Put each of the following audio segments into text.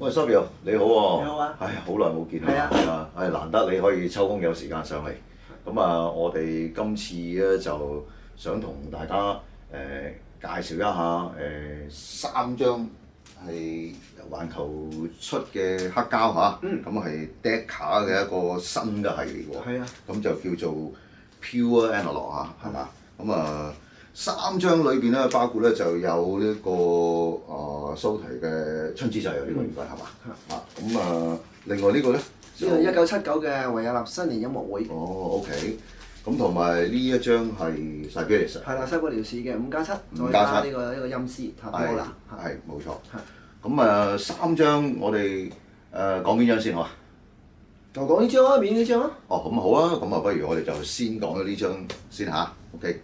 喂，Savio 你好喎。你好啊。唉，好耐冇見啦。係啊。難得你可以抽空有時間上嚟。咁啊，我哋今次咧就想同大家介紹一下3張係環球出嘅黑膠嚇。咁係 Decca 嘅一個新嘅系列喎。係啊。咁就叫做 Pure Analog 嚇，係嘛？咁啊。3張裏邊咧，包括咧就有呢個蘇提嘅春之祭啊，呢個應該係嘛？咁另外呢個咧，呢個1979嘅維也納新年音樂會。OK。咁同埋呢一張係西比利士。係啦，西比利士嘅5+7，再加呢個音絲塔波啦。係冇錯。咁3張我哋講邊張先好啊？就講呢張啊，面呢張啊。哦，咁好啊，咁不如我哋就先講咗呢張先嚇。OK。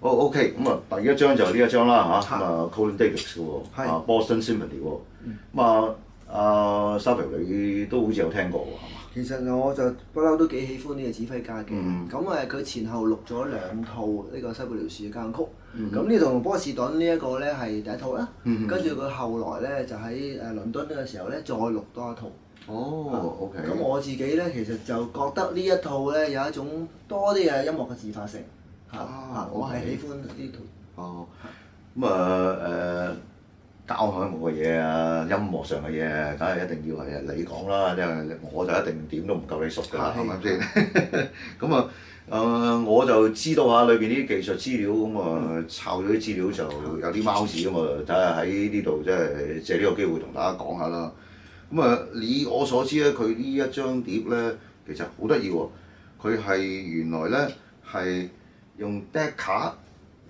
好 OK，咁第一張就係呢一張啦嚇，Colin Davis 嘅喎，Boston Symphony 喎。Savio 你都好似有聽過喎，係嘛？其實我就不嬲都幾喜歡呢個指揮家嘅。咁佢前後錄咗2套呢個西比利士嘅交響曲。咁呢同波士頓呢一個咧係第一套啦。跟住佢後來咧就喺倫敦嘅時候咧再錄多一套。OK。咁我自己咧其實就覺得呢一套咧有一種多啲嘅音樂嘅自發性。我係喜歡呢套。交響樂嘅嘢啊，音樂上嘅嘢，梗係一定要係你講啦，因為我就一定點都唔夠你熟㗎啦，係咪先？咁我就知道下裏邊啲技術資料，咁抄咗啲資料就有啲貓屎咁啊，睇下喺呢度即係借呢個機會同大家講下啦。以我所知咧，佢呢一張碟咧其實好得意喎，佢係原來咧係用 Decca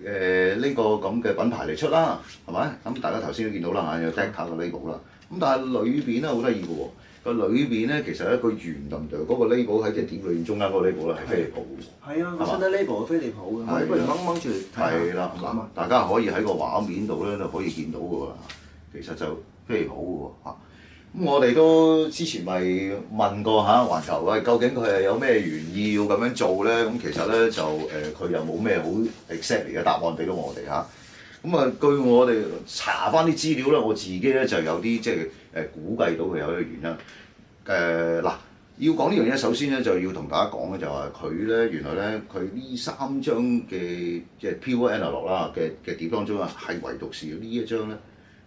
呢個咁嘅品牌嚟出啦，係咪？咁大家頭先都見到啦嚇，有 Decca 嘅 label 啦。咁但係裏邊咧好得意嘅喎，個裏邊咧其實一個圓墩墩嗰個 label 喺隻碟裏邊中間嗰個 label 咧係飛利浦嘅。係啊，個 Sunday label 係飛利浦嘅，不如掹住嚟睇下。係啦，大家可以喺個畫面度咧都可以見到嘅喎，其實就飛利浦嘅喎嚇。咁我哋都之前咪問過嚇環球喂，究竟佢係有咩原意要咁樣做咧？咁其實咧就佢又冇咩好 exact 嘅答案俾到我哋嚇。據我哋查翻啲資料咧，我自己咧就有啲即係估計到佢有一個原因。要講呢樣嘢，首先咧就要同大家講嘅就係佢咧原來咧佢呢3張嘅即係 Pure Analog 啦嘅碟當中啊，係唯獨是呢一張咧，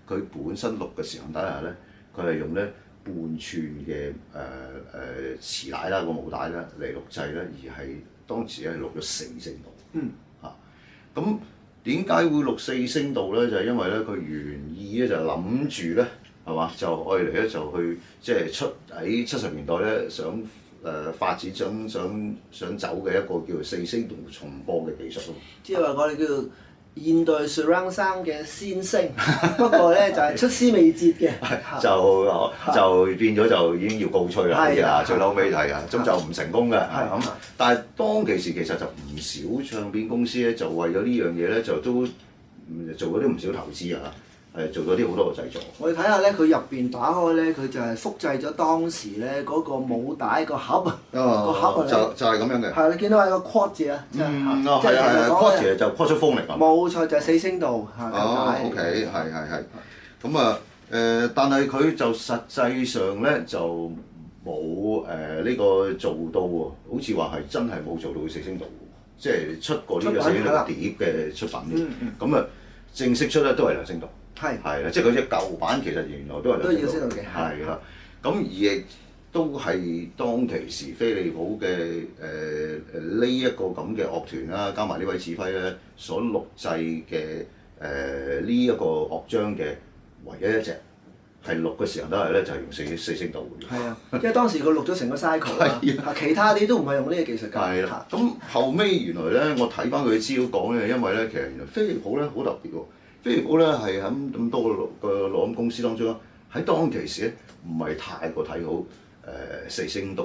佢本身錄嘅時候底下咧。佢係用咧半寸嘅磁帶啦，個母帶咧嚟錄製咧，而係當時咧錄咗4聲道。咁點解會錄4聲道咧？就係因為咧佢原意咧就諗住咧係嘛，就愛嚟咧就去即係出喺70年代咧想發展想走嘅一個叫做4聲道重播嘅技術咯。即係話我哋叫做現代 surround sound 嘅先聲，不過咧就係出師未捷嘅，就變咗就已經要告吹啦，最嬲尾係啊，咁就唔成功嘅。咁但係當其時其實就唔少唱片公司咧，就為咗呢樣嘢咧，就都做咗啲唔少投資啊，做咗啲好多嘅製作。我哋睇下咧，佢入邊打開咧，佢就係複製咗當時咧嗰個母帶個盒啊，個盒啊，就係咁樣嘅。係你見到係個 quad 字啊，即係 quad 字就 quad 出風嚟㗎。冇錯，就係4聲道嚇。OK，係。咁但係佢就實際上咧就冇呢個做到喎，好似話係真係冇做到4聲道喎，即係出過呢個4聲道碟嘅出品。咁正式出咧都係2聲道。係啦，即係佢隻舊版其實原來都係2聲道嘅。係啦，咁而亦都係當其時飛利浦嘅呢一個咁嘅樂團啦，加埋呢位指揮咧所錄製嘅呢一個樂章嘅唯一一隻係錄嘅時候都係咧就係用四聲道嘅。係啊，因為當時佢錄咗成個 cycle 啦，其他啲都唔係用呢個技術㗎。係啦，咁後尾原來咧我睇翻佢嘅資料講咧，因為咧其實原來飛利浦咧好特別喎。飛利浦咧係喺咁多個錄音公司當中，喺當其時咧唔係太過睇好4聲道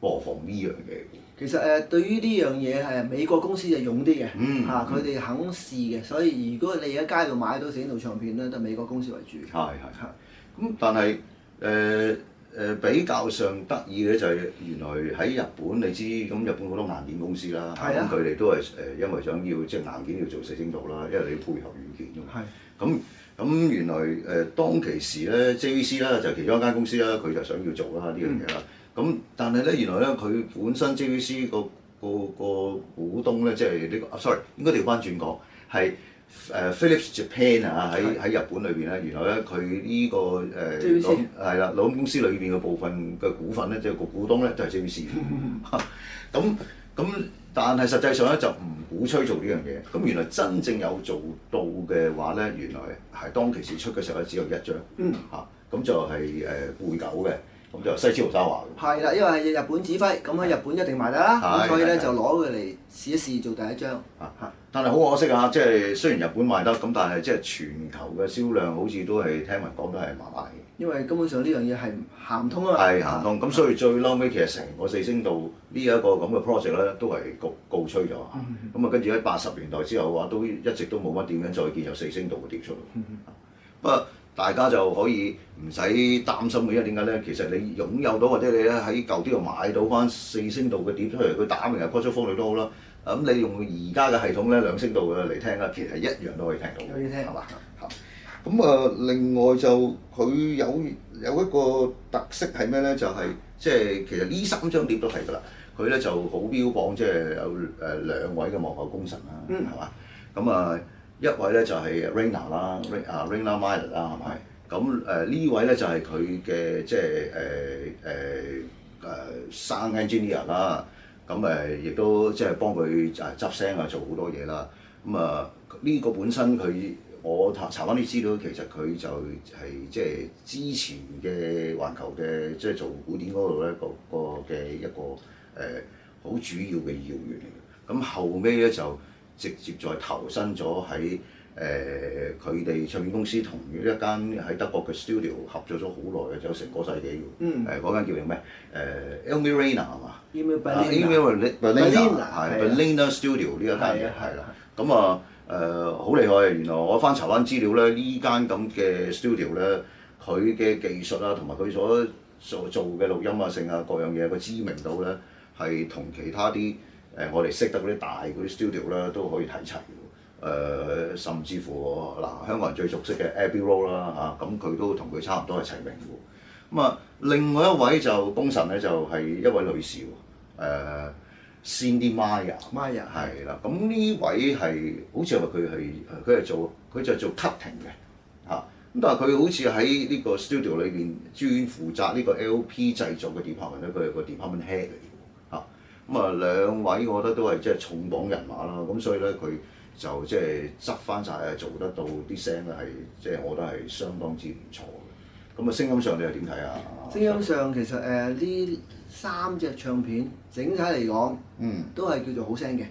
播放呢樣嘢。其實對於呢樣嘢係美國公司就勇啲嘅，佢哋肯試嘅，所以如果你喺街度買到4聲道唱片咧，都係美國公司為主。係。咁但係比較上得意嘅就係原來喺日本，你知咁日本好多硬件公司啦，咁佢哋都係因為想要即係硬件要做4聲道啦，因為你要配合軟件㗎嘛。咁咁原來當其時咧 JVC 啦就其中一間公司啦，佢就想要做啦呢樣嘢啦。咁但係咧原來咧佢本身 JVC 個股東咧，即係呢個sorry 應該調翻轉講係Philips Japan 啊喺日本裏邊咧，原來咧佢呢個係啦老公司裏邊嘅部分嘅股份咧，即係個股東咧都係 JVC。咁但係實際上咧就唔鼓吹做呢樣嘢。咁原來真正有做到嘅話咧，原來係當其時出嘅時候咧只有一張嚇，咁就係貝九嘅。咁就西之豪沙華嘅。係啦，因為係日本指揮，咁喺日本一定賣得啦，咁所以咧就攞佢嚟試一試做第一張。但係好可惜啊！即係雖然日本賣得，咁但係即係全球嘅銷量好似都係聽聞講都係麻麻嘅。因為根本上呢樣嘢係行唔通啊嘛。係行唔通，咁所以最嬲尾其實成個四星道呢一個咁嘅 project 咧，都係告吹咗。咁啊跟住喺80年代之後嘅話，都一直都冇乜點樣再見有四星道嘅碟出。不過大家就可以唔使擔心嘅，因為點解咧？其實你擁有到或者你咧喺舊啲度買到翻四星道嘅碟出嚟，佢打明係 Quattro Phonic 都好啦。咁你用而家嘅系統咧兩聲道嘅嚟聽啦，其實一樣都可以聽到。可以聽係嘛？咁另外就佢有一個特色係咩咧？就係即係其實呢3張碟都係㗎啦。佢咧就好標榜即係有2位嘅幕後功臣啦，係嘛？咁一位咧就係 Rainer 啦，Rainer Maida 啦，係咪？咁呢位咧就係佢嘅即係sound engineer 啦。咁亦都即係幫佢執聲啊，做好多嘢啦。咁呢個本身我查翻啲資料，其實佢就係即係之前嘅環球嘅即係做古典嗰度咧嘅一個好主要嘅要員嚟嘅。咁後尾咧就直接再投身咗喺佢哋唱片公司同一間喺德國嘅 studio 合作咗好耐嘅，有成個世紀嘅。嗰間叫做咩？Emil Rainer 係嘛？Emil Berliner 係 Berliner Studio 呢一間嘢係啦。咁好厲害啊！原來我翻查翻資料咧，呢間咁嘅 studio 咧，佢嘅技術啊，同埋佢所做嘅錄音啊、性啊各樣嘢個知名度咧，係同其他啲我哋識得嗰啲大嗰啲 studio 咧都可以睇齊嘅。甚至乎香港人最熟悉嘅 Abbey Road 啦嚇，咁佢都同佢差唔多係齊名嘅。另外一位就功臣咧，就係一位女士喎。Cindy Meyer 係啦，咁呢位係好似係話佢就做 cutting 嘅嚇，咁但係佢好似喺呢個 studio 裏邊專負責呢個 LP 製作嘅 department 咧，佢係個 department head 嚟嘅嚇。兩位我覺得都係即係重磅人馬啦，咁所以咧佢就即係執翻晒做得到啲聲咧係即係我覺得係相當之唔錯嘅。聲音上你又點睇啊？聲音上其實呢3隻唱片整體嚟講，都係叫做好聲嘅。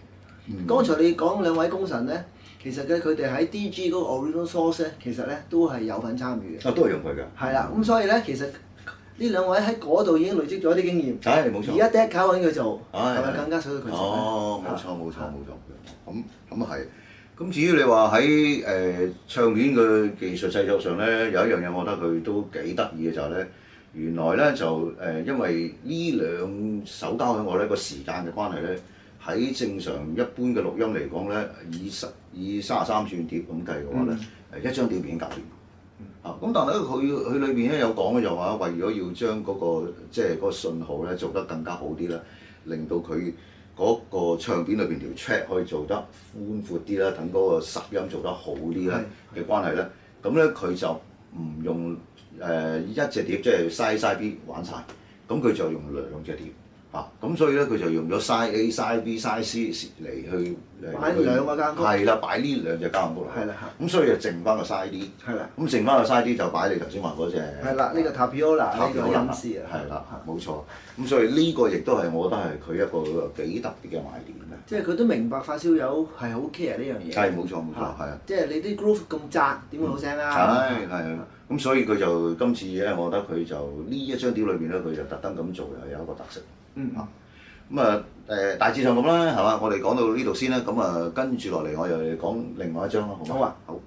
剛才你講2位功臣咧，其實佢哋喺 DG 嗰個 original source 咧，其實咧都係有份參與嘅。都係用佢㗎。係啦，咁所以咧，其實呢2位喺嗰度已經累積咗啲經驗。冇錯。而家第一靠揾佢做，係咪更加想到佢做？冇錯。咁係。咁至於你話喺唱片嘅技術製作上咧，有一樣嘢我覺得佢都幾得意嘅就係咧，原來咧就因為呢2首交響樂咧個時間嘅關係咧，喺正常一般嘅錄音嚟講咧，以33寸碟咁計嘅話咧，一張碟已經搞掂。咁但係咧佢裏邊咧有講嘅就話，為咗要將嗰個即係嗰個信號咧做得更加好啲咧，令到佢嗰個唱片裏邊條 track 可以做得寬闊啲啦，等嗰個拾音做得好啲啦嘅關係咧，咁咧佢就唔用一隻碟即係 side B 玩晒，咁佢就用2隻碟咁所以咧佢就用咗 side A、side B、side C 嚟去擺2個間曲。係啦，擺呢2隻間曲落去。係啦。咁所以就剩翻個 side D。係啦。咁剩翻個 side D 就擺你頭先話嗰隻。係啦，呢個 Tapiola 呢個音師啊。係啦，冇錯。咁所以呢個亦都係我覺得係佢一個幾特別嘅賣點嘅。即係佢都明白發燒友係好 care 呢樣嘢。係冇錯，係啊。即係你啲 groove 咁窄，點會好聲啊？係。咁所以佢就今次咧，我覺得佢就呢一張碟裏邊咧，佢就特登咁做又有一個特色。大致上咁啦，係嘛？我哋講到呢度先啦，咁跟住落嚟我又講另外一張啦，好唔好？好啊，好。